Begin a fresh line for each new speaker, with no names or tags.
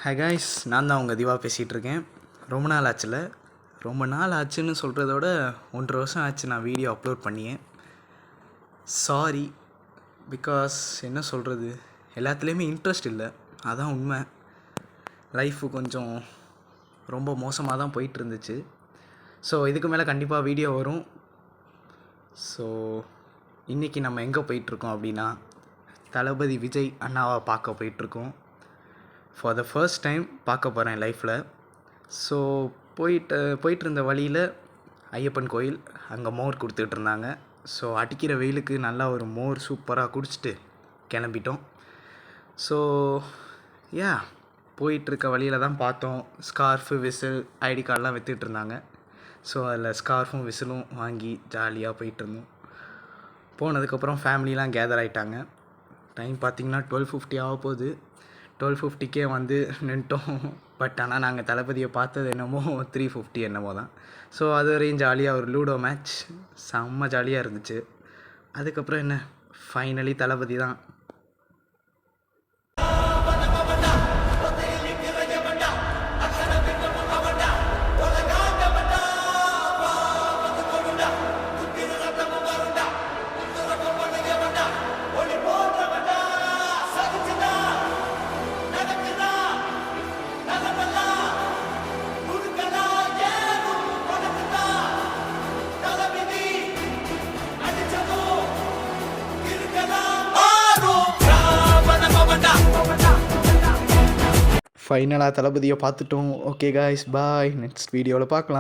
Hi guys, நான் தான் உங்கள் திவா பேசிகிட்ருக்கேன். ரொம்ப நாள் ஆச்சுல. ரொம்ப நாள் ஆச்சுன்னு சொல்கிறத விட 1.5 வருஷம் ஆச்சு நான் வீடியோ அப்லோட் பண்ணியேன். சாரி, பிகாஸ் என்ன சொல்கிறது, எல்லாத்துலேயுமே இன்ட்ரெஸ்ட் இல்லை, அதான் உண்மை. லைஃபு கொஞ்சம் ரொம்ப மோசமாக தான் போயிட்டுருந்துச்சு. ஸோ இதுக்கு மேலே கண்டிப்பாக வீடியோ வரும். ஸோ இன்றைக்கி நம்ம எங்கே போயிட்டுருக்கோம் அப்படின்னா, தளபதி விஜய் அண்ணாவை பார்க்க போயிட்டுருக்கோம். ஃபார் த ஃபர்ஸ்ட் டைம் பார்க்க போகிறேன் லைஃப்பில். ஸோ போயிட்டு இருந்த வழியில் ஐயப்பன் கோயில், அங்கே மோர் கொடுத்துட்டு இருந்தாங்க. ஸோ அடிக்கிற வெயிலுக்கு நல்லா ஒரு மோர் சூப்பராக குடிச்சிட்டு கிளம்பிட்டோம். ஸோ போயிட்டுருக்க வழியில் தான் பார்த்தோம், ஸ்கார்ஃபு, விசில், ஐடி கார்டெலாம் விற்றுட்டு இருந்தாங்க. ஸோ அதில் ஸ்கார்ஃபும் விசிலும் வாங்கி ஜாலியாக போயிட்டுருந்தோம். போனதுக்கப்புறம் ஃபேமிலிலாம் கேதர் ஆகிட்டாங்க. டைம் பார்த்திங்கன்னா 12:50 ஆக போகுது. 12:50க்கே வந்து நின்ட்டோம். பட் ஆனால் நாங்கள் தளபதியை பார்த்தது என்னமோ 3:50 என்னமோ தான். ஸோ அது வரையும் ஜாலியாக ஒரு லூடோ மேட்ச், செம்ம ஜாலியாக இருந்துச்சு. அதுக்கப்புறம் என்ன, ஃபைனலி தளபதி தான். ஃபைனலாக தளபதியை பார்த்துட்டோம். ஓகே காய்ஸ், பாய். நெக்ஸ்ட் வீடியோவில் பார்க்கலாம்.